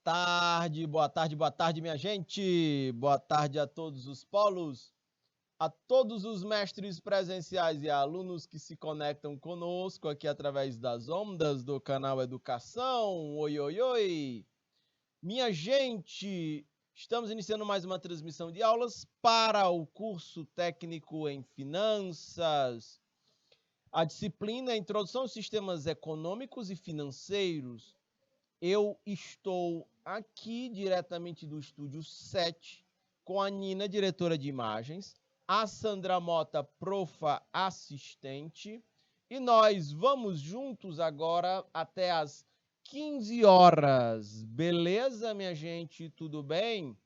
boa tarde, minha gente. Boa tarde a todos os polos, a todos os mestres presenciais e alunos que se conectam conosco aqui através das ondas do canal Educação. Oi, oi, oi. Minha gente, estamos iniciando mais uma transmissão de aulas para o curso técnico em finanças. A disciplina é Introdução aos Sistemas Econômicos e Financeiros. Eu estou aqui diretamente do estúdio 7 com a Nina, diretora de imagens, a Sandra Mota, profa assistente, e nós vamos juntos agora até as 15 horas. Beleza, minha gente? Tudo bem?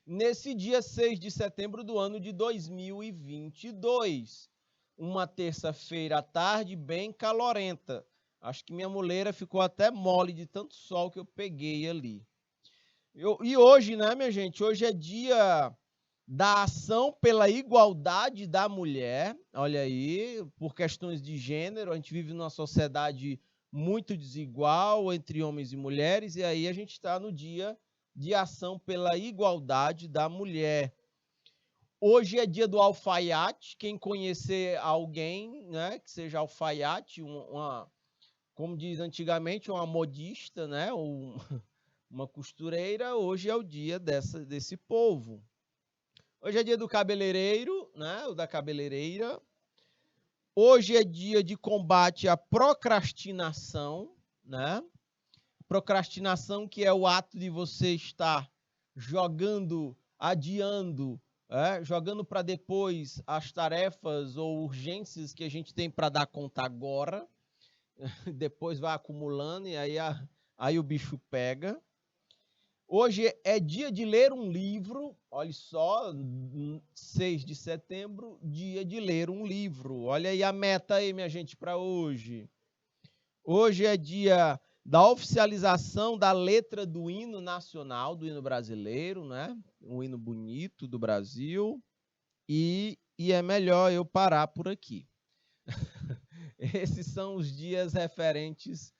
Nesse dia 6 de setembro do ano de 2022, uma terça-feira à tarde bem calorenta. Acho que minha muleira ficou até mole de tanto sol que eu peguei ali. E hoje, né, minha gente? Hoje é dia da ação pela igualdade da mulher. Olha aí, por questões de gênero, a gente vive numa sociedade muito desigual entre homens e mulheres, e aí a gente está no dia de ação pela igualdade da mulher. Hoje é dia do alfaiate. Quem conhecer alguém, né, que seja alfaiate, como diz antigamente, uma modista, né, ou uma costureira, hoje é o dia desse povo. Hoje é dia do cabeleireiro, né, o da cabeleireira. Hoje é dia de combate à procrastinação, né? Procrastinação, que é o ato de você estar jogando, adiando, jogando para depois as tarefas ou urgências que a gente tem para dar conta agora. Depois vai acumulando e aí o bicho pega. Hoje é dia de ler um livro, olha só, 6 de setembro, dia de ler um livro. Olha aí a meta aí, minha gente, para hoje. Hoje é dia da oficialização da letra do hino nacional, do hino brasileiro, né? Um hino bonito do Brasil. E é melhor eu parar por aqui. Esses são os dias referentes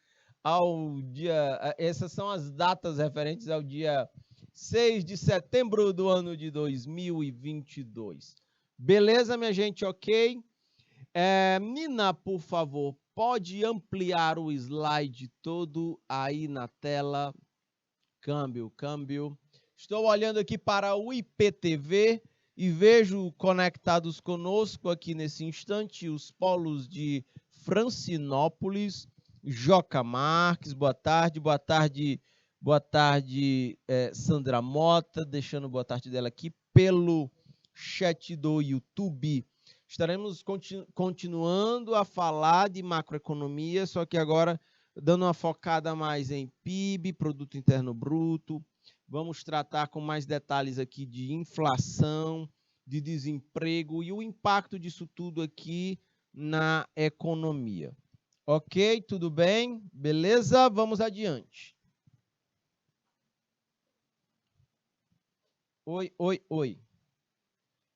ao dia... Essas são as datas referentes ao dia 6 de setembro do ano de 2022. Beleza, minha gente? Ok? Nina, por favor, pode ampliar o slide todo aí na tela. Câmbio. Estou olhando aqui para o IPTV e vejo conectados conosco aqui nesse instante os polos de Francinópolis, Joca Marques, boa tarde, Sandra Mota, deixando boa tarde dela aqui pelo chat do YouTube. Estaremos continuando a falar de macroeconomia, só que agora dando uma focada mais em PIB, Produto Interno Bruto. Vamos tratar com mais detalhes aqui de inflação, de desemprego e o impacto disso tudo aqui na economia. Ok? Tudo bem? Beleza? Vamos adiante. Oi.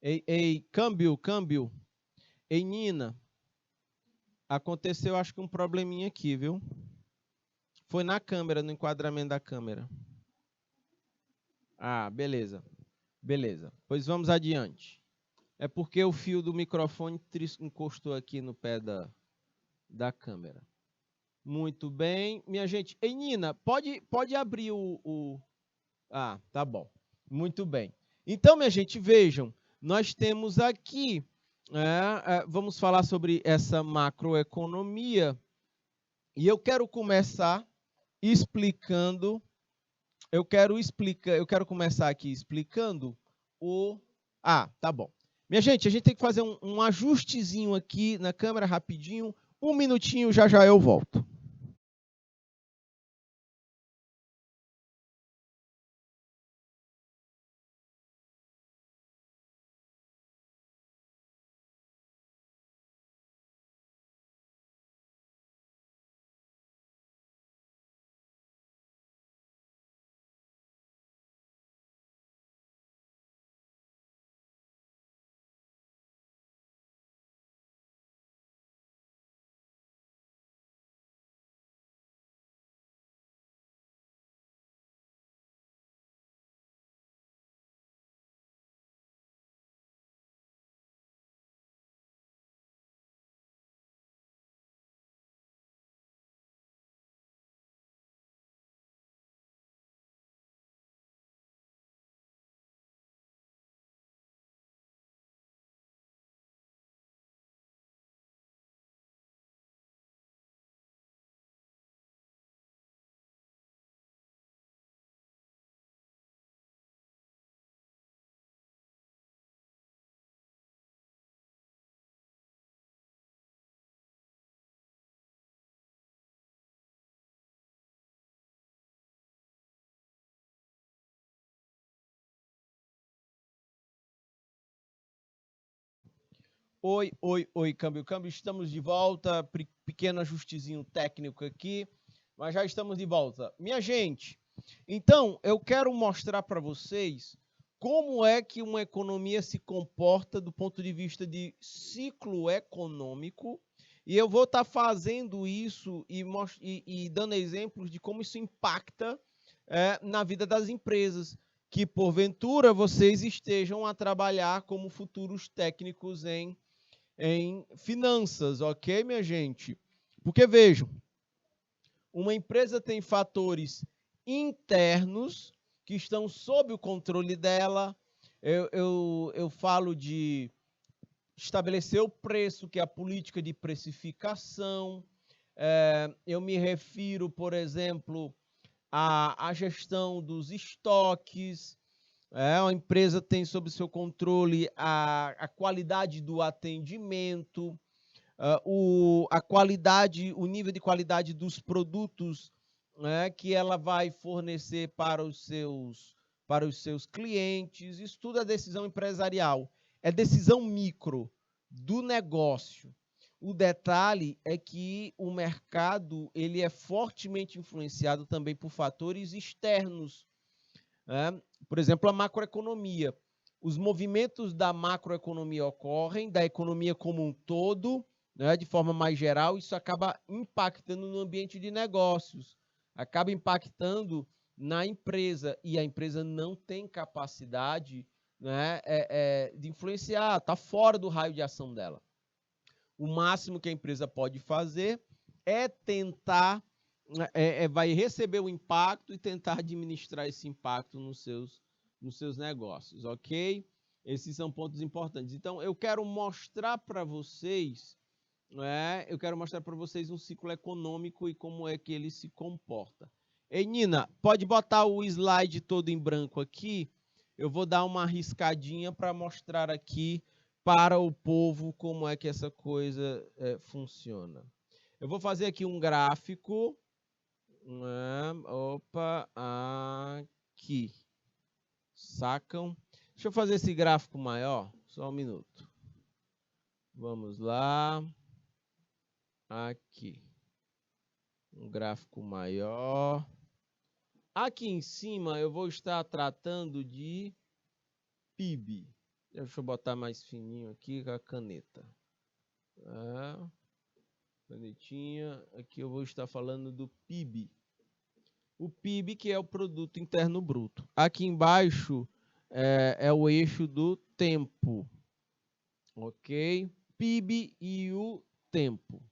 Ei, câmbio. Ei, Nina, aconteceu acho que um probleminha aqui, viu? Foi na câmera, no enquadramento da câmera. Ah, beleza. Pois vamos adiante. É porque o fio do microfone encostou aqui no pé da câmera. Muito bem. Minha gente, ei, Nina, pode abrir Ah, tá bom. Muito bem. Então, minha gente, vejam, nós temos aqui, vamos falar sobre essa macroeconomia, e eu quero começar explicando, eu quero começar aqui explicando tá bom. Minha gente, a gente tem que fazer um ajustezinho aqui na câmera rapidinho, 1 minutinho, já eu volto. Oi, câmbio. Estamos de volta. Pequeno ajustezinho técnico aqui, mas já estamos de volta. Minha gente, então eu quero mostrar para vocês como é que uma economia se comporta do ponto de vista de ciclo econômico. E eu vou estar fazendo isso e dando exemplos de como isso impacta na vida das empresas, que porventura vocês estejam a trabalhar como futuros técnicos em finanças, ok, minha gente? Porque vejam, uma empresa tem fatores internos que estão sob o controle dela. Eu falo de estabelecer o preço, que é a política de precificação. Eu me refiro, por exemplo, à gestão dos estoques. A empresa tem sob seu controle a qualidade do atendimento, o nível de qualidade dos produtos, né, que ela vai fornecer para os seus clientes. Isso tudo é decisão empresarial, é decisão micro do negócio. O detalhe é que o mercado ele é fortemente influenciado também por fatores externos, né? Por exemplo, a macroeconomia. Os movimentos da macroeconomia ocorrem, da economia como um todo, né, de forma mais geral. Isso acaba impactando no ambiente de negócios, acaba impactando na empresa, e a empresa não tem capacidade, né, de influenciar, está fora do raio de ação dela. O máximo que a empresa pode fazer é tentar, vai receber o impacto e tentar administrar esse impacto nos seus negócios, ok? Esses são pontos importantes. Então, eu quero mostrar para vocês, um ciclo econômico e como é que ele se comporta. Ei, Nina, pode botar o slide todo em branco aqui? Eu vou dar uma riscadinha para mostrar aqui para o povo como é que essa coisa funciona. Eu vou fazer aqui um gráfico. Aqui. Sacam? Deixa eu fazer esse gráfico maior. Só um minuto. Vamos lá. Aqui. Um gráfico maior. Aqui em cima eu vou estar tratando de PIB. Deixa eu botar mais fininho aqui com a caneta. Canetinha. Aqui eu vou estar falando do PIB. O PIB, que é o Produto Interno Bruto. Aqui embaixo é o eixo do tempo. Ok? PIB e o tempo.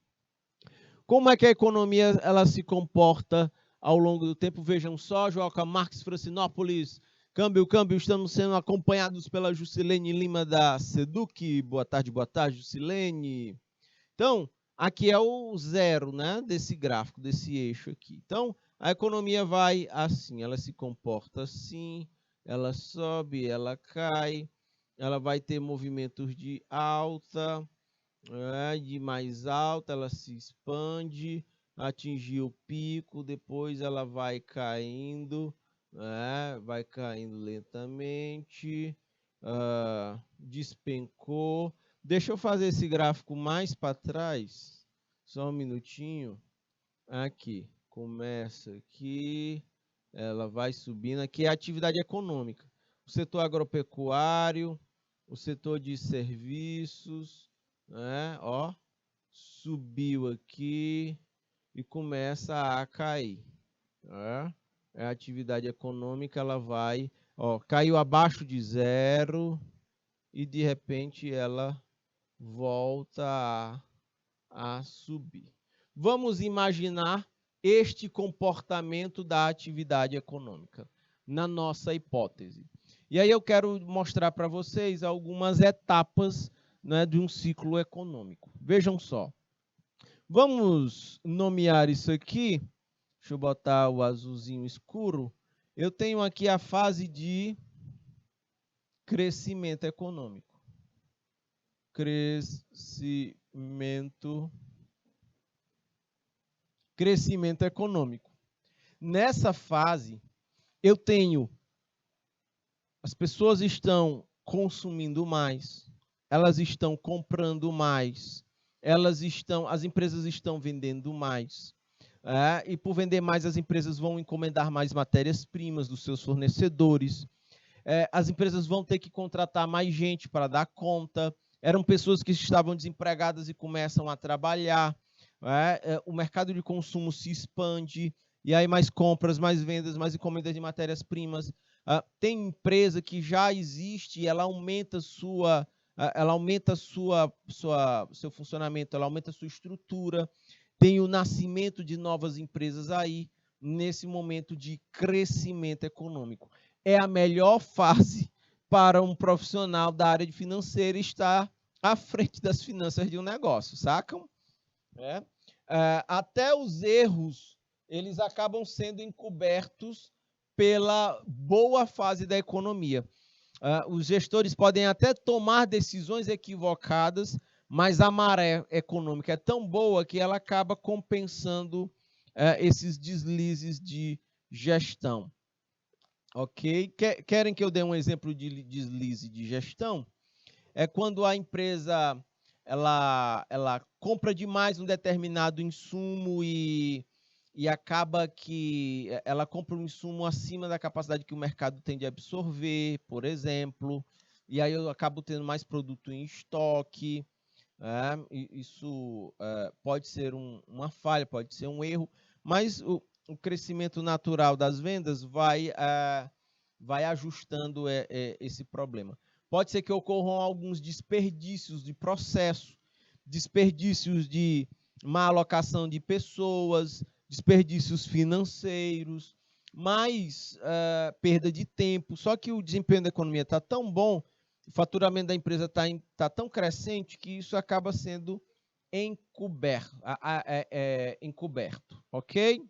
Como é que a economia ela se comporta ao longo do tempo? Vejam só, Joca Marques Francinópolis, câmbio, estamos sendo acompanhados pela Jusilene Lima da Seduc. Boa tarde, Jusilene. Então, aqui é o zero, né, desse gráfico, desse eixo aqui. Então, a economia vai assim, ela se comporta assim, ela sobe, ela cai, ela vai ter movimentos de alta, de mais alta, ela se expande, atingir o pico, depois ela vai caindo lentamente, despencou. Deixa eu fazer esse gráfico mais para trás, só um minutinho. Aqui, começa aqui, ela vai subindo. Aqui é a atividade econômica. O setor agropecuário, o setor de serviços, né? Ó, subiu aqui e começa a cair. A atividade econômica, ela vai, caiu abaixo de zero e de repente ela volta a subir. Vamos imaginar este comportamento da atividade econômica, na nossa hipótese. E aí eu quero mostrar para vocês algumas etapas, né, de um ciclo econômico. Vejam só. Vamos nomear isso aqui. Deixa eu botar o azulzinho escuro. Eu tenho aqui a fase de crescimento econômico. Crescimento econômico. Nessa fase, eu tenho as pessoas estão consumindo mais, elas estão comprando mais, as empresas estão vendendo mais. E por vender mais, as empresas vão encomendar mais matérias-primas dos seus fornecedores. As empresas vão ter que contratar mais gente para dar conta. Eram pessoas que estavam desempregadas e começam a trabalhar. O mercado de consumo se expande, e aí mais compras, mais vendas, mais encomendas de matérias-primas. Tem empresa que já existe e ela aumenta seu funcionamento, ela aumenta sua estrutura. Tem o nascimento de novas empresas aí, nesse momento de crescimento econômico. É a melhor fase para um profissional da área de financeira estar à frente das finanças de um negócio, sacam? Até os erros, eles acabam sendo encobertos pela boa fase da economia. Os gestores podem até tomar decisões equivocadas, mas a maré econômica é tão boa que ela acaba compensando esses deslizes de gestão. Ok? Querem que eu dê um exemplo de deslize de gestão? É quando a empresa ela compra demais um determinado insumo e acaba que ela compra um insumo acima da capacidade que o mercado tem de absorver, por exemplo, e aí eu acabo tendo mais produto em estoque. Isso pode ser uma falha, pode ser um erro, mas o crescimento natural das vendas vai ajustando esse problema. Pode ser que ocorram alguns desperdícios de processo, desperdícios de má alocação de pessoas, desperdícios financeiros, mais perda de tempo. Só que o desempenho da economia está tão bom, o faturamento da empresa está tão crescente que isso acaba sendo encoberto, ok?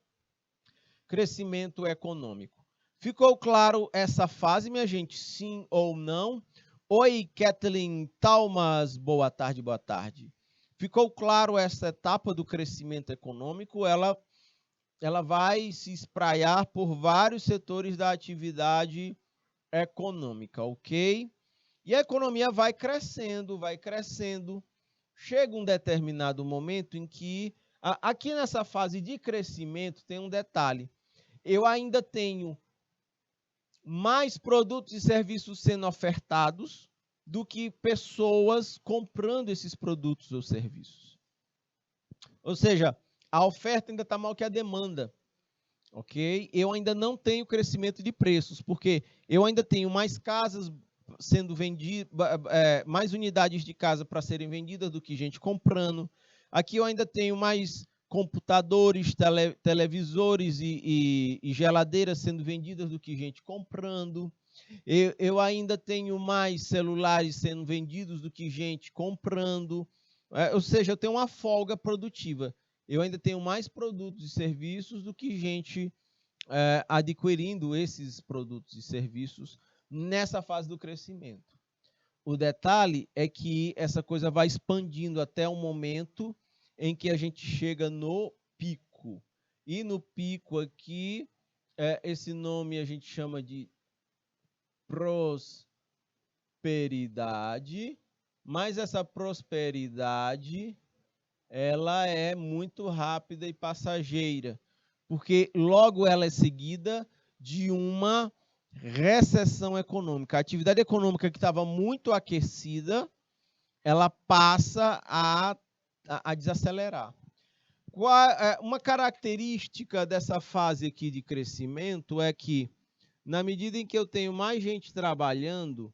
Crescimento econômico. Ficou claro essa fase, minha gente? Sim ou não? Oi, Kathleen Talmas, boa tarde, boa tarde. Ficou claro essa etapa do crescimento econômico? Ela vai se espraiar por vários setores da atividade econômica, ok? E a economia vai crescendo, vai crescendo. Chega um determinado momento em que, aqui nessa fase de crescimento, tem um detalhe. Eu ainda tenho mais produtos e serviços sendo ofertados do que pessoas comprando esses produtos ou serviços. Ou seja, a oferta ainda está maior que a demanda. Ok? Eu ainda não tenho crescimento de preços, porque eu ainda tenho mais casas sendo vendidas, mais unidades de casa para serem vendidas do que gente comprando. Aqui eu ainda tenho mais computadores, televisores e geladeiras sendo vendidas do que gente comprando. Eu ainda tenho mais celulares sendo vendidos do que gente comprando. Ou seja, eu tenho uma folga produtiva. Eu ainda tenho mais produtos e serviços do que gente adquirindo esses produtos e serviços nessa fase do crescimento. O detalhe é que essa coisa vai expandindo até o momento em que a gente chega no pico. E no pico aqui, esse nome a gente chama de prosperidade, mas essa prosperidade ela é muito rápida e passageira, porque logo ela é seguida de uma recessão econômica. A atividade econômica que estava muito aquecida, ela passa a desacelerar. Uma característica dessa fase aqui de crescimento é que, na medida em que eu tenho mais gente trabalhando,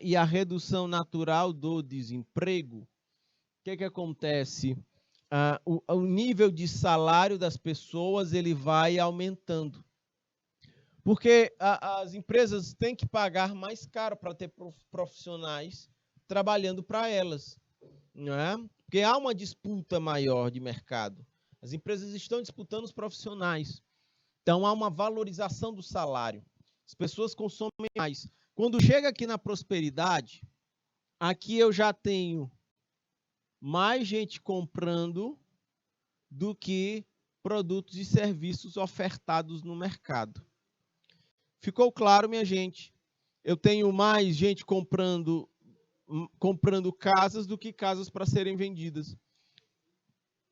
e a redução natural do desemprego, o que acontece? O nível de salário das pessoas ele vai aumentando. Porque as empresas têm que pagar mais caro para ter profissionais trabalhando para elas. Não é? Porque há uma disputa maior de mercado. As empresas estão disputando os profissionais. Então, há uma valorização do salário. As pessoas consomem mais. Quando chega aqui na prosperidade, aqui eu já tenho mais gente comprando do que produtos e serviços ofertados no mercado. Ficou claro, minha gente? Eu tenho mais gente comprando comprando casas do que casas para serem vendidas.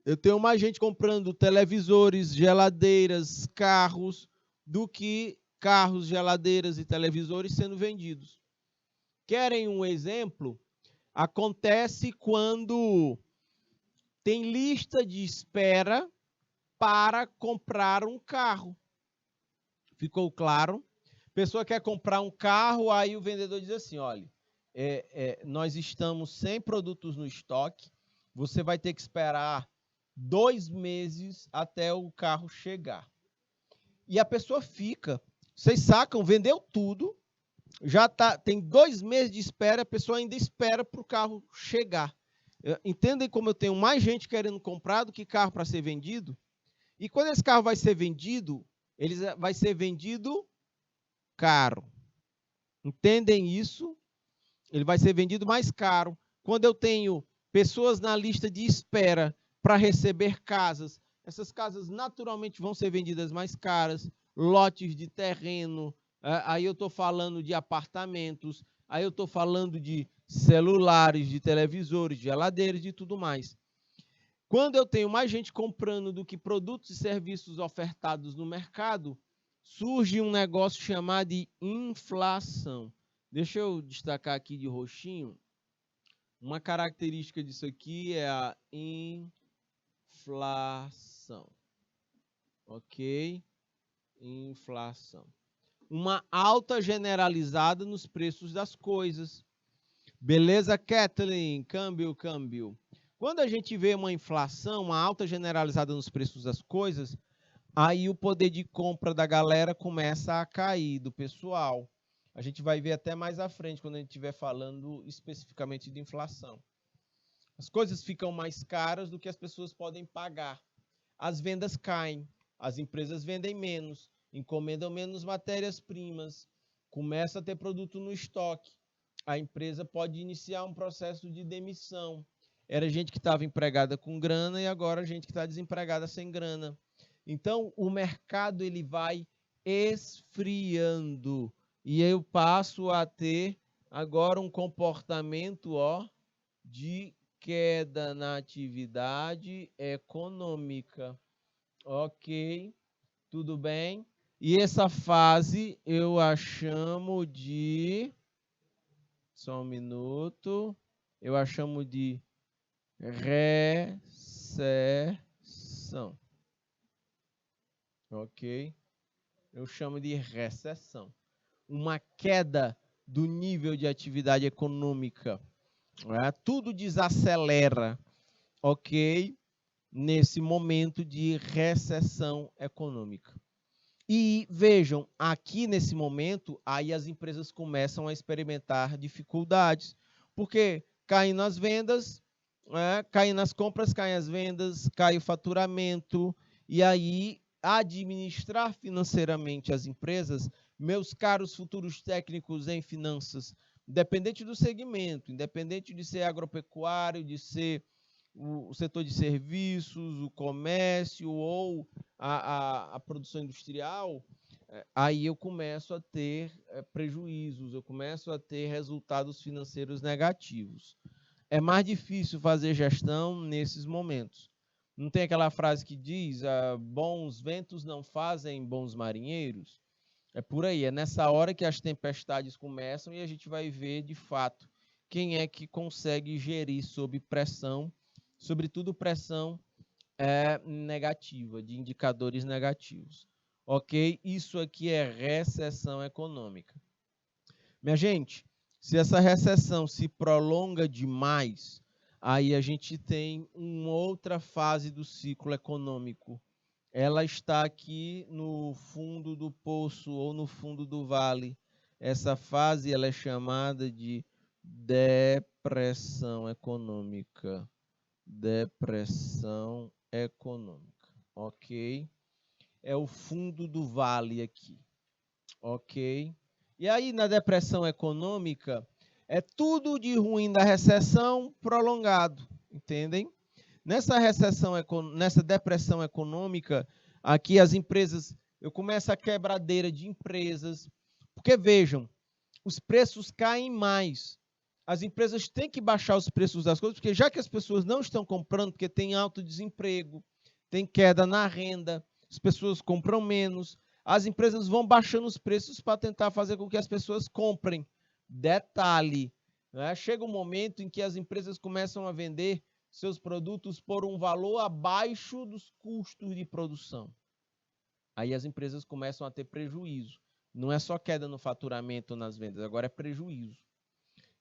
Eu tenho mais gente comprando televisores, geladeiras, carros, do que carros, geladeiras e televisores sendo vendidos. Querem um exemplo? Acontece quando tem lista de espera para comprar um carro. Ficou claro? A pessoa quer comprar um carro, aí o vendedor diz assim, olha, nós estamos sem produtos no estoque, você vai ter que esperar 2 meses até o carro chegar. E a pessoa fica, vocês sacam, vendeu tudo, já tem 2 meses de espera, a pessoa ainda espera para o carro chegar. Entendem como eu tenho mais gente querendo comprar do que carro para ser vendido? E quando esse carro vai ser vendido, ele vai ser vendido caro. Entendem isso? Ele vai ser vendido mais caro. Quando eu tenho pessoas na lista de espera para receber casas, essas casas naturalmente vão ser vendidas mais caras, lotes de terreno, aí eu estou falando de apartamentos, aí eu estou falando de celulares, de televisores, de geladeiras e tudo mais. Quando eu tenho mais gente comprando do que produtos e serviços ofertados no mercado, surge um negócio chamado de inflação. Deixa eu destacar aqui de roxinho. Uma característica disso aqui é a inflação. Ok? Inflação. Uma alta generalizada nos preços das coisas. Beleza, Kathleen? Câmbio. Quando a gente vê uma inflação, uma alta generalizada nos preços das coisas, aí o poder de compra da galera começa a cair, do pessoal. A gente vai ver até mais à frente, quando a gente estiver falando especificamente de inflação. As coisas ficam mais caras do que as pessoas podem pagar. As vendas caem, as empresas vendem menos, encomendam menos matérias-primas, começa a ter produto no estoque. A empresa pode iniciar um processo de demissão. Era gente que estava empregada com grana e agora gente que está desempregada sem grana. Então, o mercado ele vai esfriando e eu passo a ter agora um comportamento de queda na atividade econômica. Ok, tudo bem? E essa fase eu a chamo de... Só um minuto. Eu a chamo de recessão. Ok? Eu chamo de recessão. Uma queda do nível de atividade econômica. Tudo desacelera, ok? Nesse momento de recessão econômica. E vejam, aqui nesse momento, aí as empresas começam a experimentar dificuldades, porque caem nas vendas, caem nas compras, caem as vendas, cai o faturamento, e aí administrar financeiramente as empresas, meus caros futuros técnicos em finanças, independente do segmento, independente de ser agropecuário, de ser o setor de serviços, o comércio ou a produção industrial, aí eu começo a ter prejuízos, eu começo a ter resultados financeiros negativos. É mais difícil fazer gestão nesses momentos. Não tem aquela frase que diz, bons ventos não fazem bons marinheiros? É por aí, é nessa hora que as tempestades começam e a gente vai ver, de fato, quem é que consegue gerir sob pressão, sobretudo pressão negativa, de indicadores negativos. Ok? Isso aqui é recessão econômica. Minha gente, se essa recessão se prolonga demais, aí a gente tem uma outra fase do ciclo econômico. Ela está aqui no fundo do poço ou no fundo do vale. Essa fase ela é chamada de depressão econômica. Depressão econômica, ok? É o fundo do vale aqui, ok? E aí, na depressão econômica, é tudo de ruim da recessão prolongado, entendem? Nessa depressão econômica, aqui as empresas, eu começo a quebradeira de empresas, porque vejam, os preços caem mais. As empresas têm que baixar os preços das coisas, porque já que as pessoas não estão comprando, porque tem alto desemprego, tem queda na renda, as pessoas compram menos, as empresas vão baixando os preços para tentar fazer com que as pessoas comprem. Detalhe, né? Chega um momento em que as empresas começam a vender seus produtos por um valor abaixo dos custos de produção. Aí as empresas começam a ter prejuízo. Não é só queda no faturamento ou nas vendas, agora é prejuízo.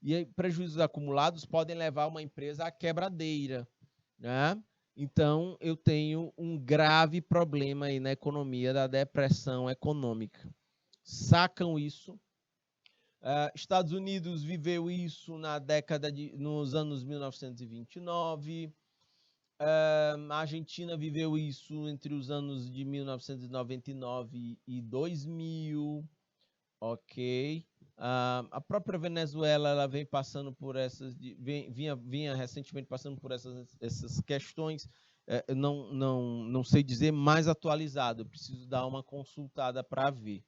E aí, prejuízos acumulados podem levar uma empresa à quebradeira, né? Então, eu tenho um grave problema aí na economia da depressão econômica. Sacam isso? Estados Unidos viveu isso nos anos 1929. A Argentina viveu isso entre os anos de 1999 e 2000. Ok. A própria Venezuela ela vem passando por essas, vinha recentemente passando por essas questões. Não sei dizer mais atualizado, eu preciso dar uma consultada para ver.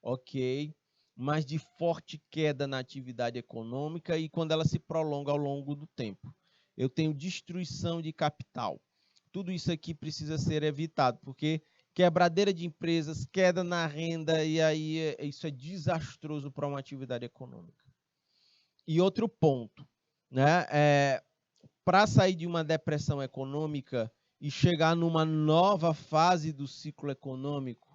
Ok. Mas de forte queda na atividade econômica e quando ela se prolonga ao longo do tempo. Eu tenho destruição de capital. Tudo isso aqui precisa ser evitado, porque quebradeira de empresas, queda na renda, e aí isso é desastroso para uma atividade econômica. E outro ponto, né? Para sair de uma depressão econômica e chegar numa nova fase do ciclo econômico,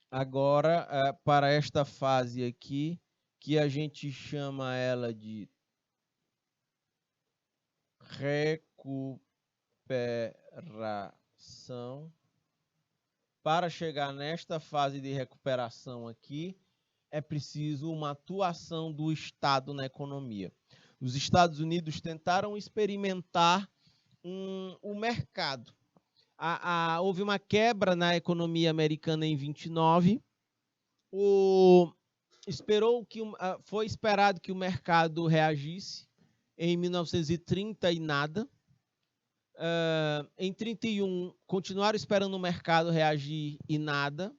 agora, para esta fase aqui, que a gente chama ela de recuperação. Para chegar nesta fase de recuperação aqui, é preciso uma atuação do Estado na economia. Os Estados Unidos tentaram experimentar o mercado. Houve uma quebra na economia americana em 29. Foi esperado que o mercado reagisse em 1930 e nada. Em 31, continuaram esperando o mercado reagir e nada.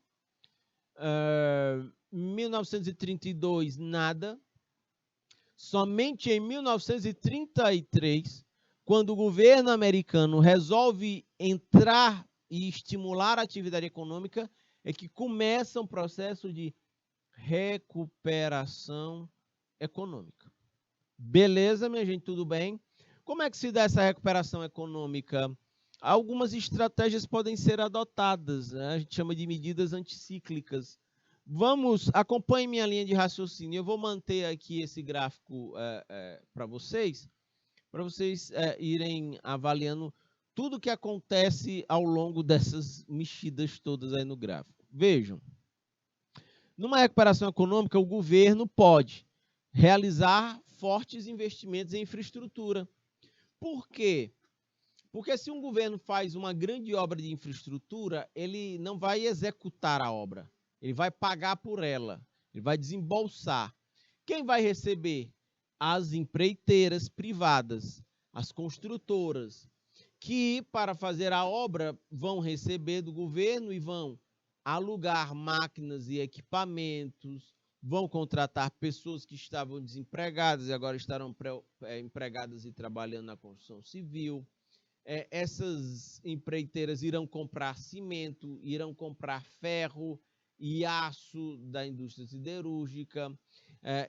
1932, nada. Somente em 1933, quando o governo americano resolve entrar e estimular a atividade econômica, é que começa um processo de recuperação econômica. Beleza, minha gente, tudo bem? Como é que se dá essa recuperação econômica? Algumas estratégias podem ser adotadas, né? A gente chama de medidas anticíclicas. Acompanhe minha linha de raciocínio. Eu vou manter aqui esse gráfico para vocês irem avaliando tudo que acontece ao longo dessas mexidas todas aí no gráfico. Vejam, numa recuperação econômica, o governo pode realizar fortes investimentos em infraestrutura. Por quê? Porque se um governo faz uma grande obra de infraestrutura, ele não vai executar a obra, ele vai pagar por ela, ele vai desembolsar. Quem vai receber? As empreiteiras privadas, as construtoras, que para fazer a obra vão receber do governo e vão alugar máquinas e equipamentos, vão contratar pessoas que estavam desempregadas e agora estarão empregadas e trabalhando na construção civil. Essas empreiteiras irão comprar cimento, irão comprar ferro e aço da indústria siderúrgica,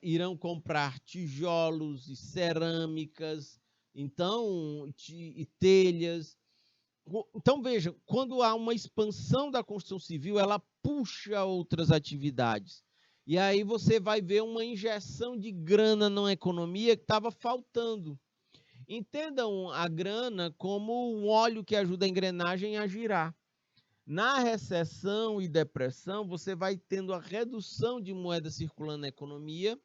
irão comprar tijolos e cerâmicas, então, e telhas. Então, veja, quando há uma expansão da construção civil, ela puxa outras atividades. E aí você vai ver uma injeção de grana na economia que estava faltando. Entendam a grana como um óleo que ajuda a engrenagem a girar. Na recessão e depressão, você vai tendo a redução de moeda circulando na economia,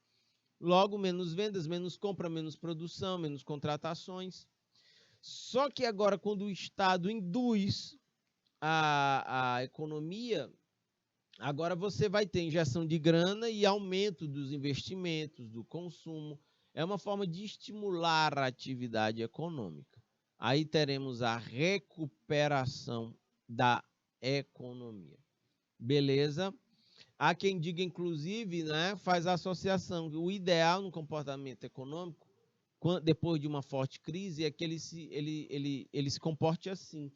logo menos vendas, menos compra, menos produção, menos contratações. Só que agora, quando o Estado induz a economia, agora você vai ter injeção de grana e aumento dos investimentos, do consumo. É uma forma de estimular a atividade econômica. Aí teremos a recuperação da economia. Beleza? Há quem diga, inclusive, né, faz a associação. O ideal no comportamento econômico depois de uma forte crise, é que ele se comporte assim.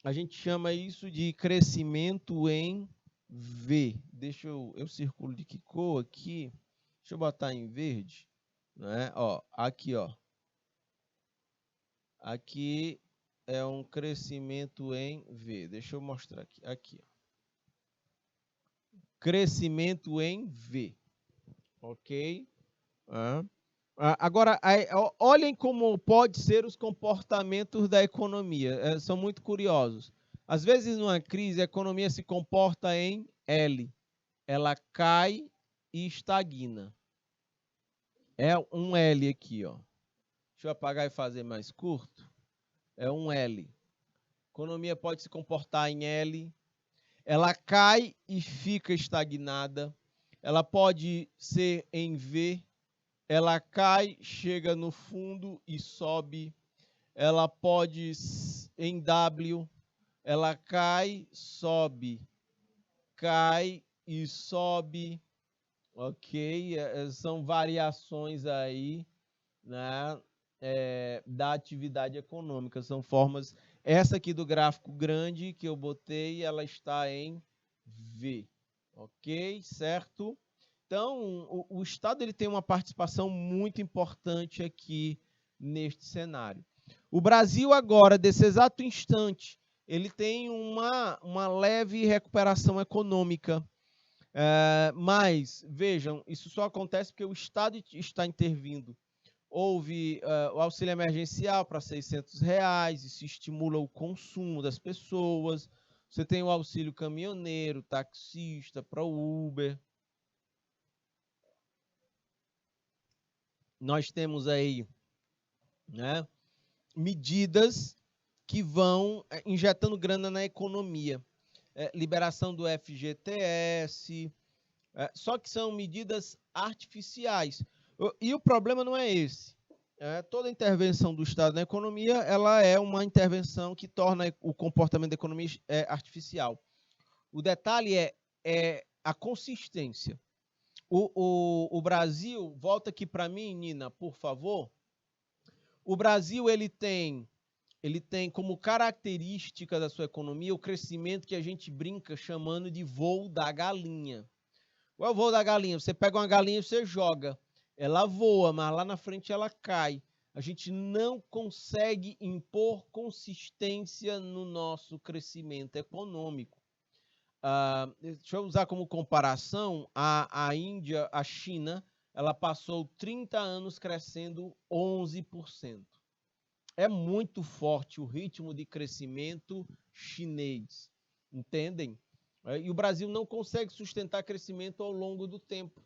A gente chama isso de crescimento em V. Deixa eu circulo de que cor aqui? Deixa eu botar em verde, né? Ó, aqui, ó. Aqui é um crescimento em V. Deixa eu mostrar aqui. Aqui, ó. Crescimento em V. Ok? Agora, olhem como pode ser os comportamentos da economia. São muito curiosos. Às vezes, numa crise, a economia se comporta em L. Ela cai e estagna. É um L aqui, ó. Deixa eu apagar e fazer mais curto. É um L. A economia pode se comportar em L. Ela cai e fica estagnada. Ela pode ser em V. Ela cai, chega no fundo e sobe. Ela pode em W. Ela cai, sobe. Cai e sobe. Ok? São variações aí, né, da atividade econômica. São formas. Essa aqui do gráfico grande que eu botei, ela está em V. Ok? Certo? Então, o Estado ele tem uma participação muito importante aqui neste cenário. O Brasil agora, desse exato instante, ele tem uma leve recuperação econômica. Mas, vejam, isso só acontece porque o Estado está intervindo. Houve o auxílio emergencial para R$600, isso estimula o consumo das pessoas. Você tem o auxílio caminhoneiro, taxista, para o Uber. Nós temos aí, né, medidas que vão injetando grana na economia. Liberação do FGTS, só que são medidas artificiais. E o problema não é esse. Toda intervenção do Estado na economia, ela é uma intervenção que torna o comportamento da economia artificial. O detalhe é a consistência. O Brasil, volta aqui para mim, Nina, por favor. O Brasil ele tem como característica da sua economia o crescimento que a gente brinca chamando de voo da galinha. Qual é o voo da galinha? Você pega uma galinha e você joga. Ela voa, mas lá na frente ela cai. A gente não consegue impor consistência no nosso crescimento econômico. Deixa eu usar como comparação a Índia, a China, ela passou 30 anos crescendo 11%. É muito forte o ritmo de crescimento chinês, entendem? E o Brasil não consegue sustentar crescimento ao longo do tempo,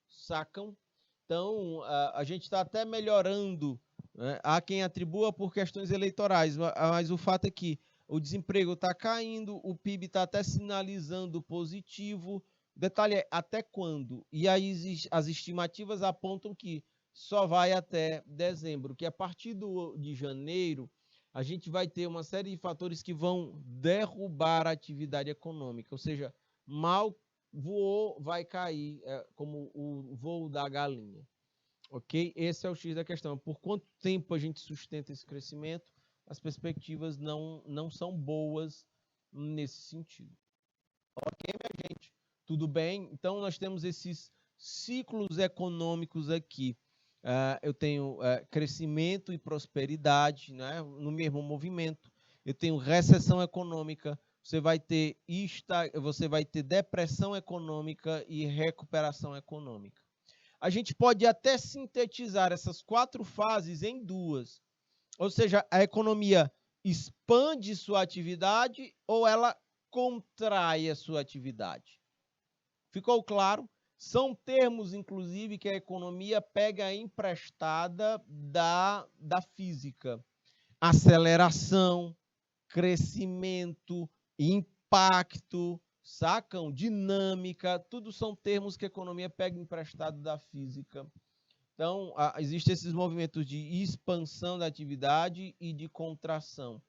sacam? Então, a gente está até melhorando, né? Há quem atribua por questões eleitorais, mas o fato é que o desemprego está caindo, o PIB está até sinalizando positivo. Detalhe é até quando? E aí as estimativas apontam que só vai até dezembro, que a partir de janeiro a gente vai ter uma série de fatores que vão derrubar a atividade econômica, ou seja, mal voou, vai cair, como o voo da galinha. Ok? Esse é o X da questão. Por quanto tempo a gente sustenta esse crescimento? As perspectivas não são boas nesse sentido. Ok, minha gente? Tudo bem? Então, nós temos esses ciclos econômicos aqui. Eu tenho crescimento e prosperidade, né, no mesmo movimento. Eu tenho recessão econômica. Você vai ter depressão econômica e recuperação econômica. A gente pode até sintetizar essas 4 fases em 2. Ou seja, a economia expande sua atividade ou ela contrai a sua atividade. Ficou claro? São termos, inclusive, que a economia pega emprestada da física. Aceleração, crescimento, impacto, sacam? Dinâmica, tudo são termos que a economia pega emprestado da física. Então, existem esses movimentos de expansão da atividade e de contração.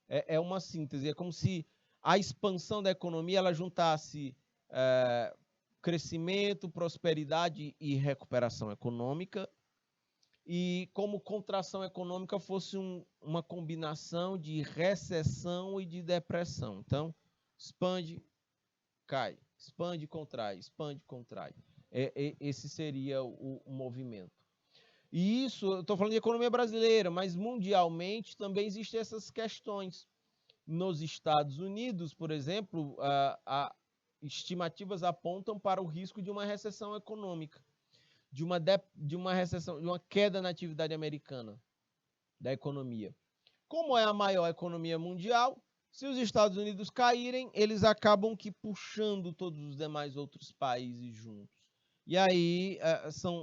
É uma síntese, é como se a expansão da economia ela juntasse crescimento, prosperidade e recuperação econômica. e como contração econômica fosse uma combinação de recessão e de depressão. Então, expande, cai, expande, contrai, expande, contrai. Esse seria o movimento. E isso, eu estou falando de economia brasileira, mas mundialmente também existem essas questões. Nos Estados Unidos, por exemplo, estimativas apontam para o risco de uma recessão econômica, de uma recessão, de uma queda na atividade americana da economia. Como é a maior economia mundial, se os Estados Unidos caírem, eles acabam que puxando todos os demais outros países juntos. E aí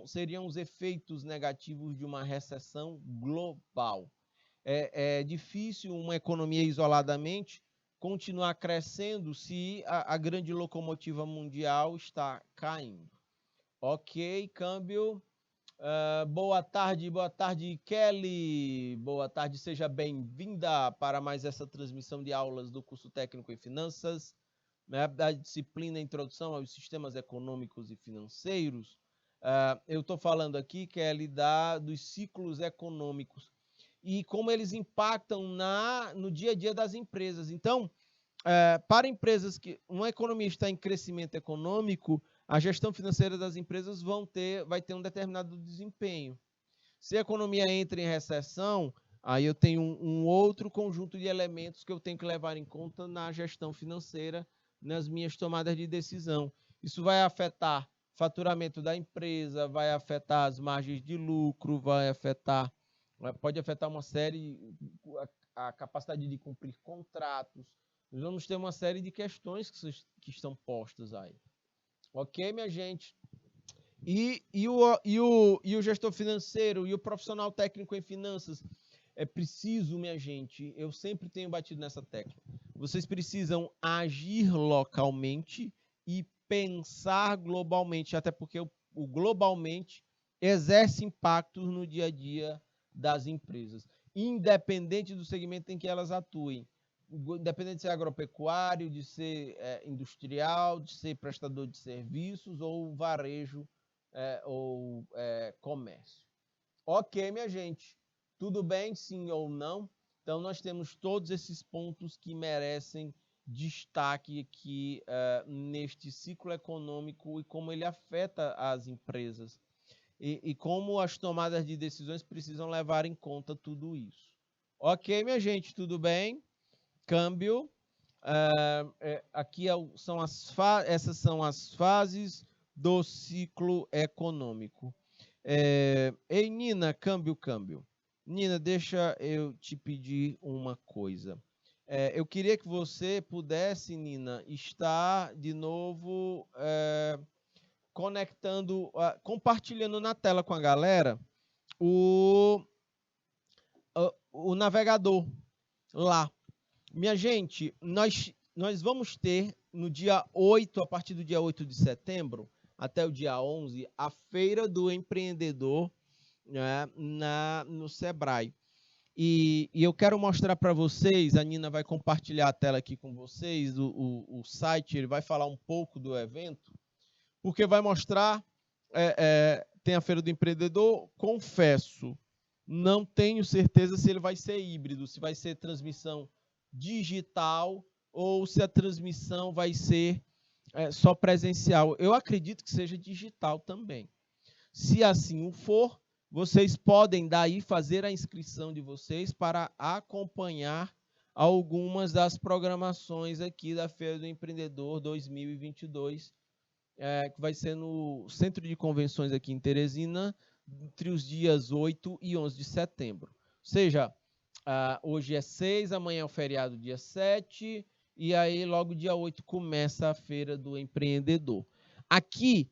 seriam os efeitos negativos de uma recessão global. É difícil uma economia isoladamente continuar crescendo se a grande locomotiva mundial está caindo. Ok, câmbio. Boa tarde, Kelly. Boa tarde, seja bem-vinda para mais essa transmissão de aulas do curso técnico em finanças, né, da disciplina Introdução aos Sistemas Econômicos e Financeiros. Eu estou falando aqui, Kelly, dos ciclos econômicos e como eles impactam no dia a dia das empresas. Então, para empresas que uma economia está em crescimento econômico, a gestão financeira das empresas vai ter um determinado desempenho. Se a economia entra em recessão, aí eu tenho um outro conjunto de elementos que eu tenho que levar em conta na gestão financeira, nas minhas tomadas de decisão. Isso vai afetar o faturamento da empresa, vai afetar as margens de lucro, pode afetar uma série, a capacidade de cumprir contratos. Nós vamos ter uma série de questões que estão postas aí. Ok, minha gente? E o gestor financeiro e o profissional técnico em finanças, é preciso, minha gente, eu sempre tenho batido nessa tecla, vocês precisam agir localmente e pensar globalmente, até porque o globalmente exerce impactos no dia a dia das empresas, independente do segmento em que elas atuem. Independente de ser agropecuário, de ser industrial, de ser prestador de serviços ou varejo ou comércio. Ok, minha gente, tudo bem, sim ou não? Então, nós temos todos esses pontos que merecem destaque aqui neste ciclo econômico e como ele afeta as empresas e como as tomadas de decisões precisam levar em conta tudo isso. Ok, minha gente, tudo bem? Câmbio. Aqui essas são as fases do ciclo econômico. Ei, Nina, câmbio. Nina, deixa eu te pedir uma coisa. Eu queria que você pudesse, Nina, estar de novo conectando, compartilhando na tela com a galera o navegador lá. Minha gente, nós vamos ter no dia 8, a partir do dia 8 de setembro, até o dia 11, a Feira do Empreendedor, né, no Sebrae. E eu quero mostrar para vocês, a Nina vai compartilhar a tela aqui com vocês, o site, ele vai falar um pouco do evento, porque vai mostrar, tem a Feira do Empreendedor, confesso, não tenho certeza se ele vai ser híbrido, se vai ser transmissão digital ou se a transmissão vai ser só presencial. Eu acredito que seja digital também. Se assim o for, vocês podem daí fazer a inscrição de vocês para acompanhar algumas das programações aqui da Feira do Empreendedor 2022, que vai ser no Centro de Convenções aqui em Teresina, entre os dias 8 e 11 de setembro. Ou seja, hoje é 6, amanhã é o feriado dia 7, e aí logo dia 8 começa a Feira do Empreendedor. Aqui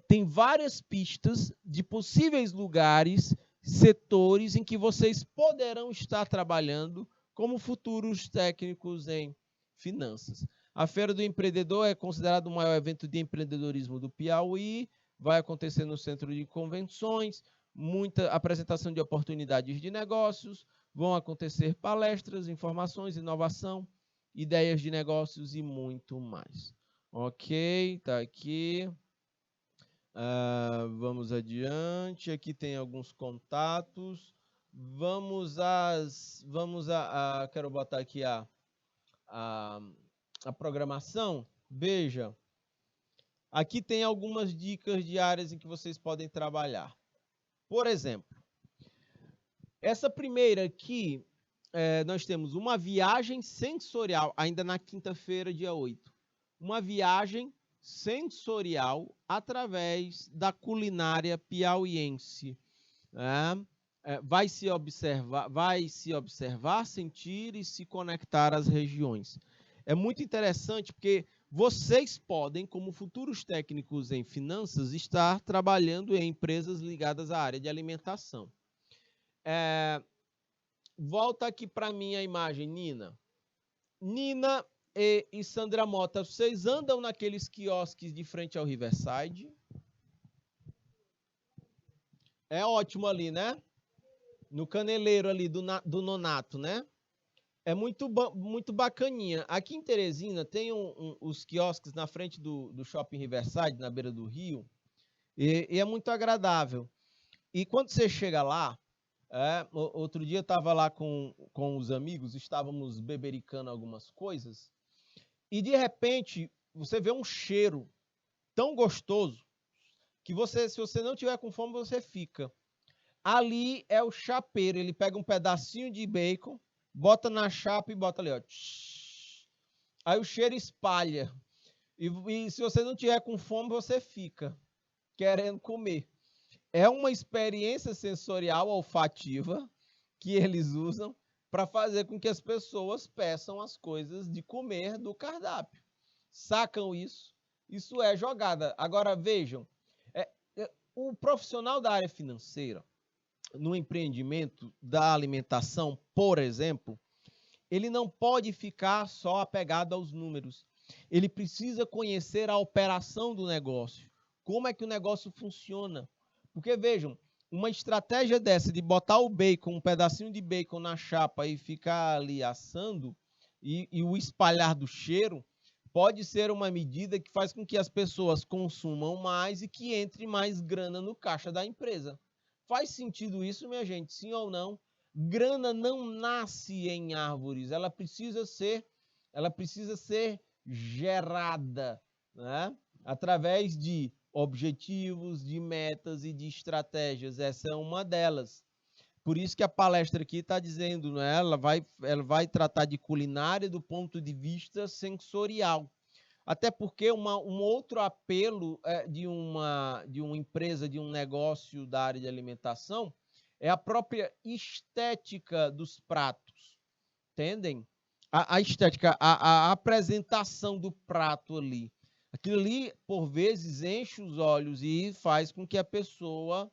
tem várias pistas de possíveis lugares, setores em que vocês poderão estar trabalhando como futuros técnicos em finanças. A Feira do Empreendedor é considerado o maior evento de empreendedorismo do Piauí, vai acontecer no Centro de Convenções, muita apresentação de oportunidades de negócios, vão acontecer palestras, informações, inovação, ideias de negócios e muito mais. Ok, tá aqui. Vamos adiante. Aqui tem alguns contatos. Quero botar aqui a programação. Veja, aqui tem algumas dicas de áreas em que vocês podem trabalhar. Por exemplo, essa primeira aqui, nós temos uma viagem sensorial, ainda na quinta-feira, dia 8. Uma viagem sensorial através da culinária piauiense. Vai se observar, sentir e se conectar às regiões. É muito interessante porque vocês podem, como futuros técnicos em finanças, estar trabalhando em empresas ligadas à área de alimentação. Volta aqui para mim a imagem, Nina. Nina e Sandra Mota, vocês andam naqueles quiosques de frente ao Riverside? É ótimo ali, né? No caneleiro ali do Nonato, né? É muito bacaninha. Aqui em Teresina tem os quiosques na frente do Shopping Riverside, na beira do rio, e é muito agradável. E quando você chega lá, outro dia eu estava lá com os amigos, estávamos bebericando algumas coisas, e de repente você vê um cheiro tão gostoso que se você não tiver com fome, você fica. Ali é o chapeiro, ele pega um pedacinho de bacon, bota na chapa e bota ali, ó. Aí o cheiro espalha. E se você não tiver com fome, você fica querendo comer. É uma experiência sensorial olfativa que eles usam para fazer com que as pessoas peçam as coisas de comer do cardápio. Sacam isso? Isso é jogada. Agora vejam, o profissional da área financeira, no empreendimento da alimentação, por exemplo, ele não pode ficar só apegado aos números. Ele precisa conhecer a operação do negócio. Como é que o negócio funciona? Porque, vejam, uma estratégia dessa de botar o bacon, um pedacinho de bacon na chapa e ficar ali assando e o espalhar do cheiro, pode ser uma medida que faz com que as pessoas consumam mais e que entre mais grana no caixa da empresa. Faz sentido isso, minha gente? Sim ou não? Grana não nasce em árvores, ela precisa ser gerada, né? Através de objetivos, de metas e de estratégias. Essa é uma delas. Por isso que a palestra aqui está dizendo, né? Ela vai tratar de culinária do ponto de vista sensorial. Até porque um outro apelo de uma empresa, de um negócio da área de alimentação, é a própria estética dos pratos. Entendem? A estética, a apresentação do prato ali. Aquilo ali, por vezes, enche os olhos e faz com que a pessoa...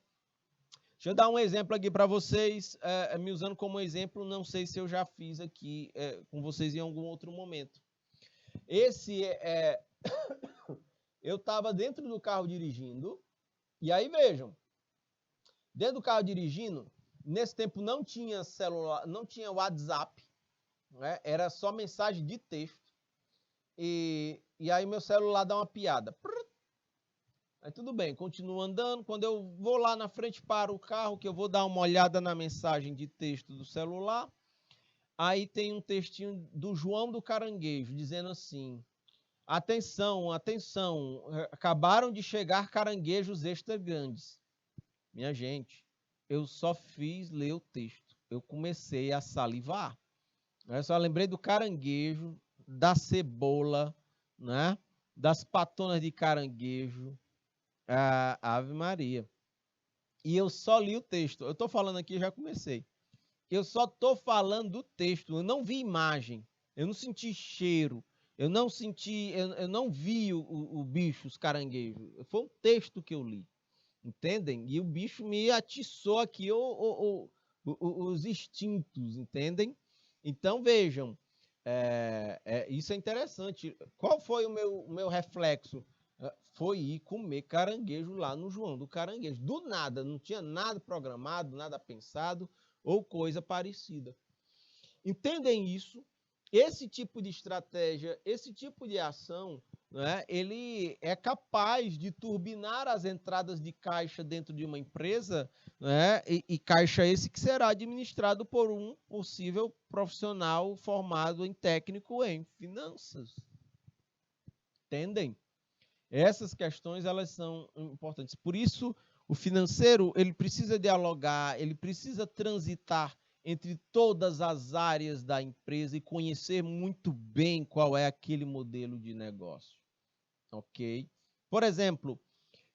Deixa eu dar um exemplo aqui para vocês, me usando como exemplo, não sei se eu já fiz aqui com vocês em algum outro momento. Eu estava dentro do carro dirigindo, e aí vejam, dentro do carro dirigindo, nesse tempo não tinha celular, não tinha WhatsApp, né? Era só mensagem de texto, e aí meu celular dá uma piada. Aí tudo bem, continuo andando, quando eu vou lá na frente para o carro, que eu vou dar uma olhada na mensagem de texto do celular, aí tem um textinho do João do Caranguejo, dizendo assim: atenção, atenção, acabaram de chegar caranguejos extra grandes. Minha gente, eu só fiz ler o texto. Eu comecei a salivar. Eu só lembrei do caranguejo, da cebola, né? Das patonas de caranguejo. Ave Maria. E eu só li o texto. Eu estou falando aqui, já comecei. Eu só estou falando do texto. Eu não vi imagem. Eu não senti cheiro. Eu não senti, eu não vi o bicho, os caranguejos. Foi um texto que eu li. Entendem? E o bicho me atiçou aqui os instintos, entendem? Então, vejam, isso é interessante. Qual foi o meu reflexo? Foi ir comer caranguejo lá no João do Caranguejo. Do nada, não tinha nada programado, nada pensado ou coisa parecida. Entendem isso? Esse tipo de estratégia, esse tipo de ação né, ele é capaz de turbinar as entradas de caixa dentro de uma empresa, né, e caixa esse que será administrado por um possível profissional formado em técnico em finanças. Entendem? Essas questões, elas são importantes. Por isso, o financeiro, ele precisa dialogar, ele precisa transitar entre todas as áreas da empresa e conhecer muito bem qual é aquele modelo de negócio. Ok? Por exemplo,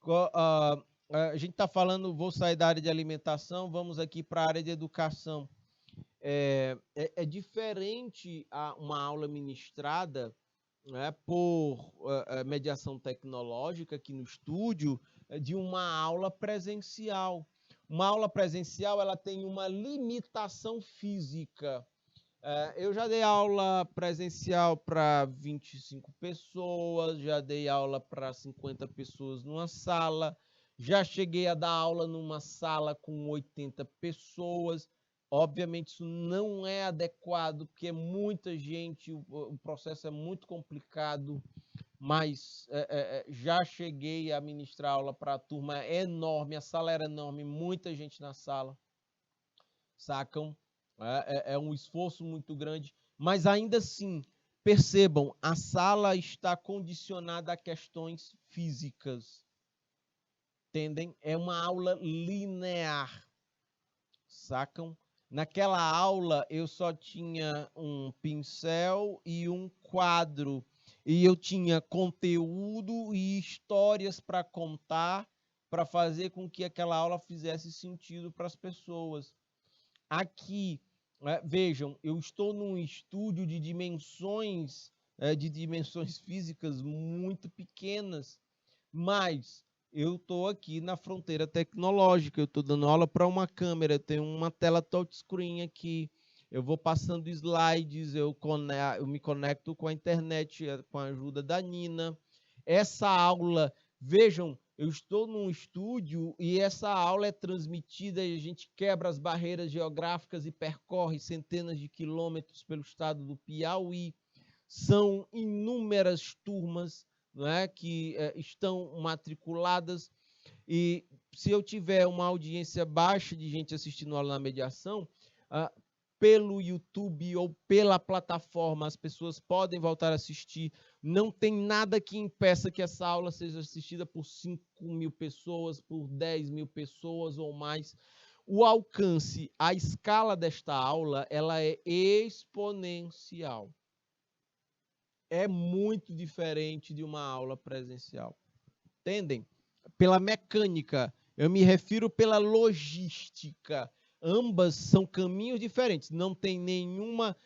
a gente está falando, vou sair da área de alimentação, vamos aqui para a área de educação. É diferente uma aula ministrada, né, por mediação tecnológica aqui no estúdio, de uma aula presencial. Uma aula presencial, ela tem uma limitação física. Eu já dei aula presencial para 25 pessoas, já dei aula para 50 pessoas numa sala, já cheguei a dar aula numa sala com 80 pessoas. Obviamente, isso não é adequado, porque é muita gente, o processo é muito complicado, mas já cheguei a ministrar aula para a turma enorme, a sala era enorme, muita gente na sala, sacam? É um esforço muito grande, mas ainda assim, percebam, a sala está condicionada a questões físicas, entendem? É uma aula linear, sacam? Naquela aula eu só tinha um pincel e um quadro, e eu tinha conteúdo e histórias para contar, para fazer com que aquela aula fizesse sentido para as pessoas. Aqui, vejam, eu estou num estúdio de dimensões físicas muito pequenas, mas eu estou aqui na fronteira tecnológica, eu estou dando aula para uma câmera, eu tenho uma tela touchscreen aqui, eu vou passando slides, eu me conecto com a internet com a ajuda da Nina. Essa aula, vejam, eu estou num estúdio e essa aula é transmitida e a gente quebra as barreiras geográficas e percorre centenas de quilômetros pelo estado do Piauí. São inúmeras turmas, não é, que estão matriculadas, e se eu tiver uma audiência baixa de gente assistindo aula na mediação, pelo YouTube ou pela plataforma, as pessoas podem voltar a assistir. Não tem nada que impeça que essa aula seja assistida por 5.000 pessoas, por 10.000 pessoas ou mais. O alcance, a escala desta aula, ela é exponencial. É muito diferente de uma aula presencial. Entendem? Pela mecânica, eu me refiro pela logística. Ambas são caminhos diferentes. Não tem nenhuma.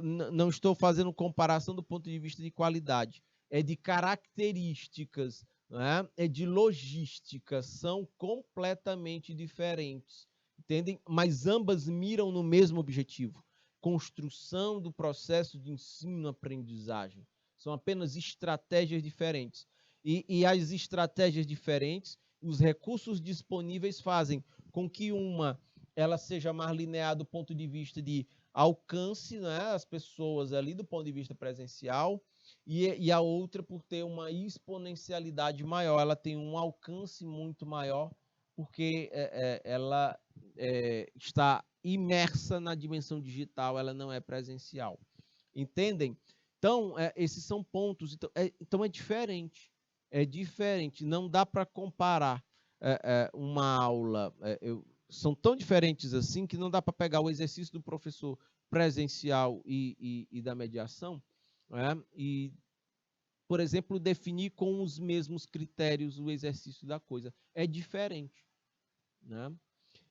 Não estou fazendo comparação do ponto de vista de qualidade. É de características, né? É de logística. São completamente diferentes. Entendem? Mas ambas miram no mesmo objetivo: construção do processo de ensino-aprendizagem. São apenas estratégias diferentes. E as estratégias diferentes, os recursos disponíveis fazem com que uma ela seja mais linear do ponto de vista de alcance, né, as pessoas ali do ponto de vista presencial, e a outra por ter uma exponencialidade maior, ela tem um alcance muito maior, porque ela está imersa na dimensão digital, ela não é presencial. Entendem? Então, esses são pontos. Então é diferente. É diferente. Não dá para comparar uma aula. São tão diferentes assim que não dá para pegar o exercício do professor presencial e da mediação, né? E, por exemplo, definir com os mesmos critérios o exercício da coisa. É diferente, né?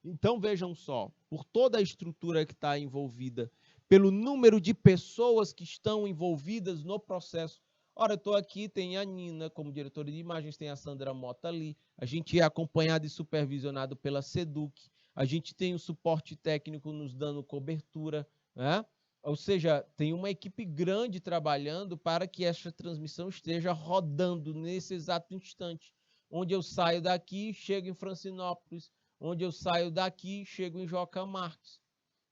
Então, vejam só, por toda a estrutura que está envolvida, pelo número de pessoas que estão envolvidas no processo. Ora, eu estou aqui, tem a Nina como diretora de imagens, tem a Sandra Mota ali, a gente é acompanhado e supervisionado pela SEDUC, a gente tem o suporte técnico nos dando cobertura, né? Ou seja, tem uma equipe grande trabalhando para que essa transmissão esteja rodando nesse exato instante, onde eu saio daqui, chego em Francinópolis, onde eu saio daqui, chego em Joca Marques.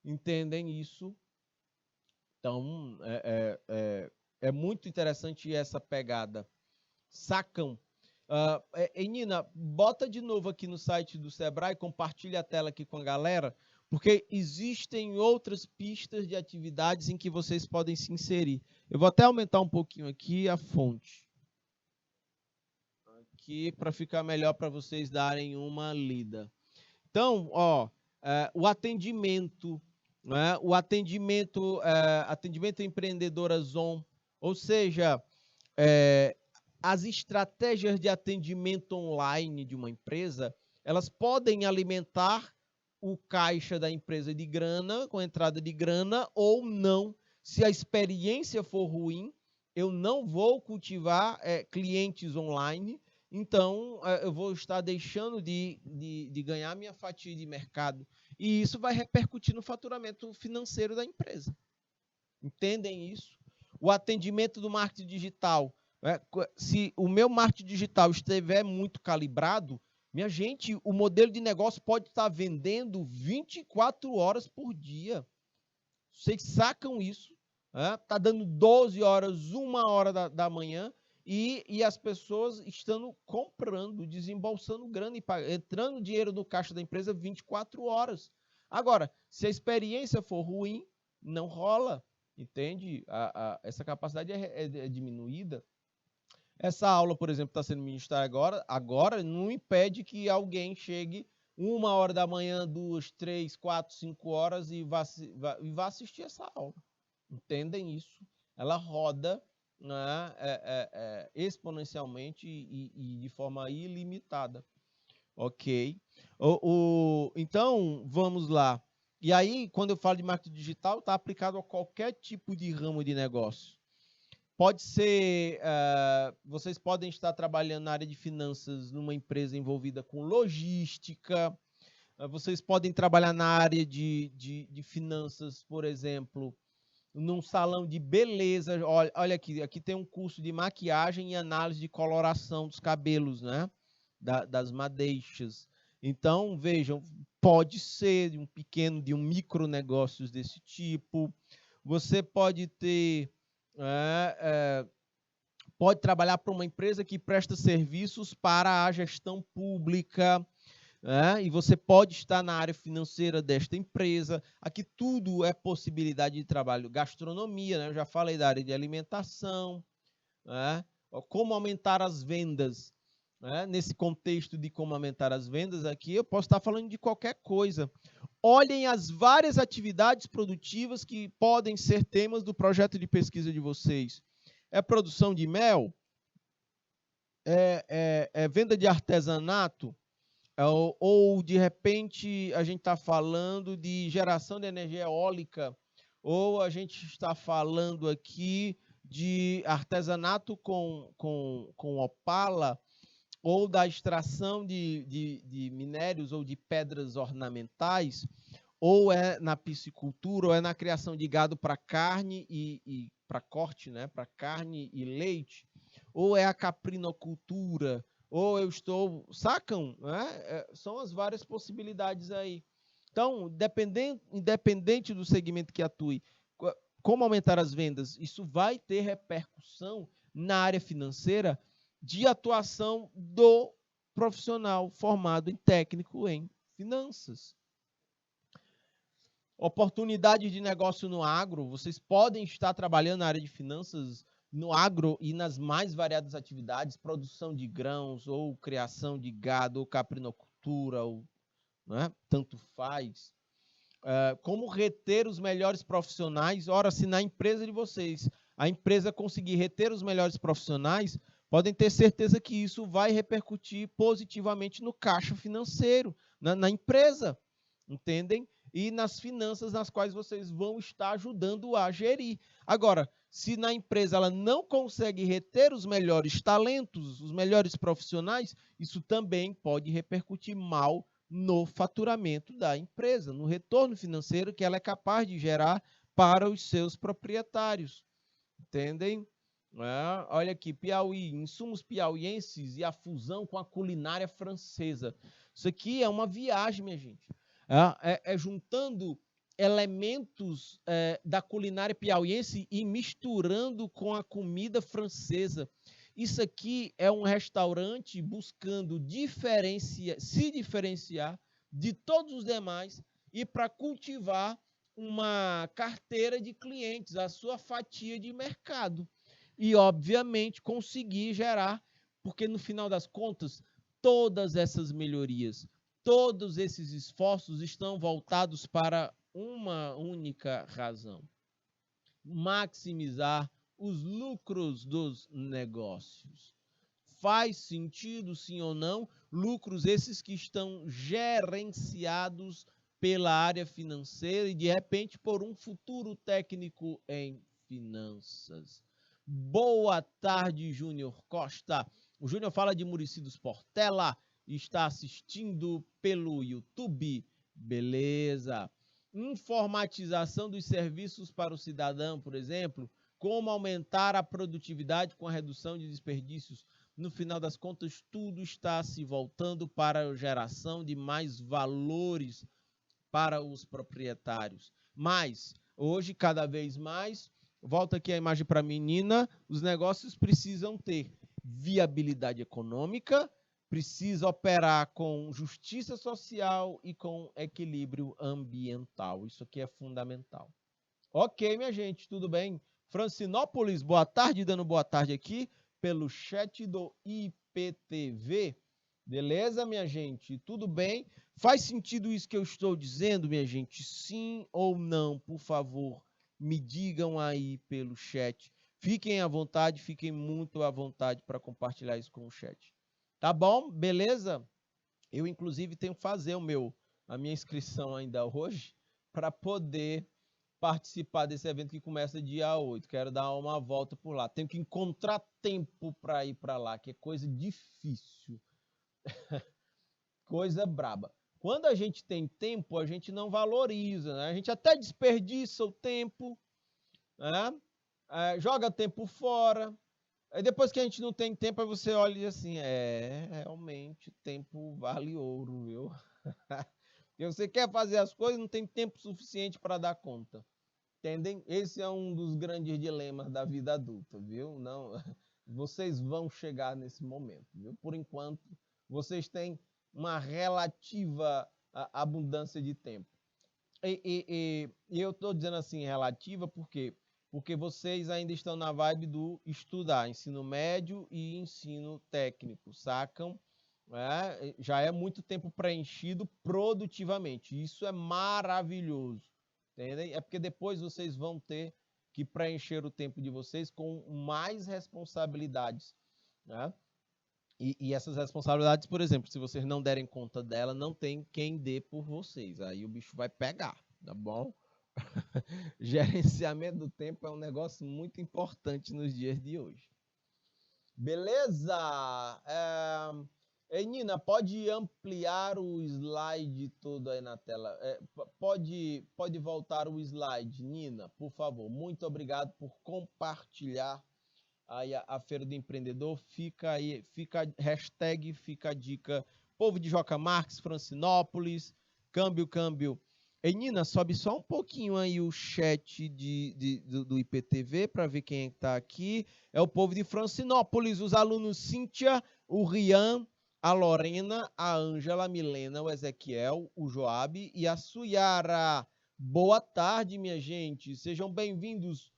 Entendem isso? Então, é muito interessante essa pegada. Sacam? Nina, bota de novo aqui no site do Sebrae, compartilha a tela aqui com a galera, porque existem outras pistas de atividades em que vocês podem se inserir. Eu vou até aumentar um pouquinho aqui a fonte. Aqui para ficar melhor para vocês darem uma lida. Então, o atendimento, né? O atendimento empreendedora Zon, ou seja, as estratégias de atendimento online de uma empresa, elas podem alimentar o caixa da empresa de grana, com entrada de grana, ou não. Se a experiência for ruim, eu não vou cultivar clientes online, então eu vou estar deixando de ganhar minha fatia de mercado. E isso vai repercutir no faturamento financeiro da empresa. Entendem isso? O atendimento do marketing digital. Se o meu marketing digital estiver muito calibrado, minha gente, o modelo de negócio pode estar vendendo 24 horas por dia. Vocês sacam isso? Está dando 12 horas, 1 hora da manhã, e as pessoas estão comprando, desembolsando grana, entrando dinheiro no caixa da empresa 24 horas. Agora, se a experiência for ruim, não rola, entende? Essa capacidade é diminuída. Essa aula, por exemplo, está sendo ministrada agora não impede que alguém chegue 1 hora da manhã, 2, 3, 4, 5 horas e vá assistir essa aula. Entendem isso? Ela roda, né, exponencialmente e de forma ilimitada. Ok? Então, vamos lá. E aí, quando eu falo de marketing digital, está aplicado a qualquer tipo de ramo de negócio. Pode ser, vocês podem estar trabalhando na área de finanças numa empresa envolvida com logística, vocês podem trabalhar na área de finanças, por exemplo, num salão de beleza. Olha aqui tem um curso de maquiagem e análise de coloração dos cabelos, né? Das madeixas. Então, vejam, pode ser de um micro negócios desse tipo. Você pode ter... pode trabalhar para uma empresa que presta serviços para a gestão pública, e você pode estar na área financeira desta empresa. Aqui tudo é possibilidade de trabalho. Gastronomia, né? Eu já falei da área de alimentação, como aumentar as vendas. Nesse contexto de como aumentar as vendas, aqui eu posso estar falando de qualquer coisa. Olhem as várias atividades produtivas que podem ser temas do projeto de pesquisa de vocês. É produção de mel? É venda de artesanato? Ou, de repente, a gente está falando de geração de energia eólica? Ou a gente está falando aqui de artesanato com opala? Ou da extração de minérios ou de pedras ornamentais? Ou é na piscicultura, ou é na criação de gado para carne e para corte, né? Para carne e leite? Ou é a caprinocultura? Ou eu estou... Sacam? São as várias possibilidades aí. Então, independente do segmento que atue, como aumentar as vendas, isso vai ter repercussão na área financeira de atuação do profissional formado em técnico em finanças. Oportunidade de negócio no agro. Vocês podem estar trabalhando na área de finanças no agro e nas mais variadas atividades, produção de grãos, ou criação de gado, ou caprinocultura, ou, né, tanto faz. Como reter os melhores profissionais? Ora, se na empresa de vocês a empresa conseguir reter os melhores profissionais, podem ter certeza que isso vai repercutir positivamente no caixa financeiro, na empresa, entendem? E nas finanças nas quais vocês vão estar ajudando a gerir. Agora, se na empresa ela não consegue reter os melhores talentos, os melhores profissionais, isso também pode repercutir mal no faturamento da empresa, no retorno financeiro que ela é capaz de gerar para os seus proprietários. Entendem? Olha aqui, Piauí, insumos piauienses e a fusão com a culinária francesa. Isso aqui é uma viagem, minha gente. Juntando elementos da culinária piauiense e misturando com a comida francesa. Isso aqui é um restaurante buscando se diferenciar de todos os demais e para cultivar uma carteira de clientes, a sua fatia de mercado. E, obviamente, conseguir gerar, porque no final das contas, todas essas melhorias, todos esses esforços estão voltados para uma única razão: maximizar os lucros dos negócios. Faz sentido, sim ou não? Lucros esses que estão gerenciados pela área financeira e, de repente, por um futuro técnico em finanças. Boa tarde, Júnior Costa. O Júnior fala de Muricy dos Portela, está assistindo pelo YouTube. Beleza. Informatização dos serviços para o cidadão, por exemplo, como aumentar a produtividade com a redução de desperdícios. No final das contas, tudo está se voltando para a geração de mais valores para os proprietários. Mas, hoje, cada vez mais, volta aqui a imagem para a menina, os negócios precisam ter viabilidade econômica, precisa operar com justiça social e com equilíbrio ambiental. Isso aqui é fundamental. Ok, minha gente, tudo bem? Francinópolis, boa tarde, dando boa tarde aqui pelo chat do IPTV. Beleza, minha gente? Tudo bem? Faz sentido isso que eu estou dizendo, minha gente? Sim ou não? Por favor, me digam aí pelo chat. Fiquem à vontade, fiquem muito à vontade para compartilhar isso com o chat. Tá bom? Beleza? Eu, inclusive, tenho que fazer a minha inscrição ainda hoje para poder participar desse evento que começa dia 8. Quero dar uma volta por lá. Tenho que encontrar tempo para ir para lá, que é coisa difícil. Coisa braba. Quando a gente tem tempo, a gente não valoriza, né? A gente até desperdiça o tempo, né? Joga tempo fora. Aí depois que a gente não tem tempo, aí você olha e diz assim, realmente, tempo vale ouro, viu? Porque você quer fazer as coisas, não tem tempo suficiente para dar conta. Entendem? Esse é um dos grandes dilemas da vida adulta, viu? Não, vocês vão chegar nesse momento, viu? Por enquanto, vocês têm uma relativa abundância de tempo. E eu estou dizendo assim, relativa, porque vocês ainda estão na vibe do estudar, ensino médio e ensino técnico, sacam? Já é muito tempo preenchido produtivamente. Isso é maravilhoso. Entendem? É porque depois vocês vão ter que preencher o tempo de vocês com mais responsabilidades. Né? E essas responsabilidades, por exemplo, se vocês não derem conta dela, não tem quem dê por vocês. Aí o bicho vai pegar, tá bom? Gerenciamento do tempo é um negócio muito importante nos dias de hoje. Beleza? Nina, pode ampliar o slide todo aí na tela? Pode voltar o slide, Nina, por favor. Muito obrigado por compartilhar aí a Feira do Empreendedor. Fica aí, hashtag, fica a dica. Povo de Joca Marques, Francinópolis, câmbio. Nina, sobe só um pouquinho aí o chat do IPTV para ver quem está aqui. É o povo de Francinópolis, os alunos Cíntia, o Rian, a Lorena, a Ângela, a Milena, o Ezequiel, o Joabe e a Suyara. Boa tarde, minha gente. Sejam bem-vindos,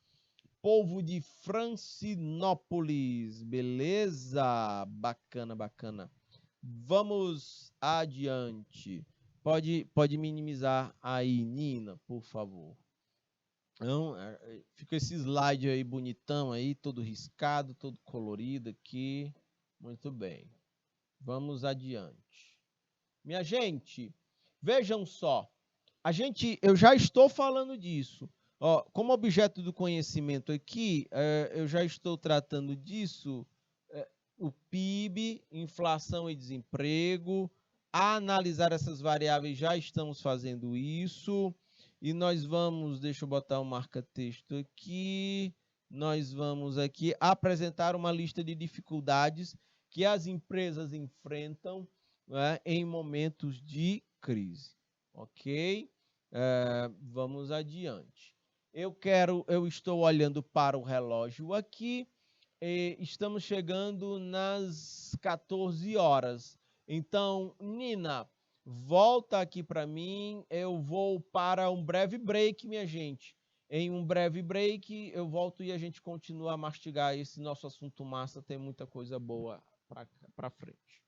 povo de Francinópolis. Beleza? Bacana. Vamos adiante. Pode minimizar aí, Nina, por favor. Então, fica esse slide aí bonitão aí, todo riscado, todo colorido aqui. Muito bem. Vamos adiante. Minha gente, vejam só. Eu já estou falando disso. Como objeto do conhecimento aqui, eu já estou tratando disso, o PIB, inflação e desemprego. A analisar essas variáveis, já estamos fazendo isso. E nós vamos, deixa eu botar um marca-texto aqui, nós vamos aqui apresentar uma lista de dificuldades que as empresas enfrentam, né, em momentos de crise. Ok? Vamos adiante. Eu estou olhando para o relógio aqui. estamos chegando nas 14 horas. Então, Nina, volta aqui para mim. Eu vou para um breve break, minha gente. Em um breve break, eu volto e a gente continua a mastigar esse nosso assunto massa. Tem muita coisa boa para frente.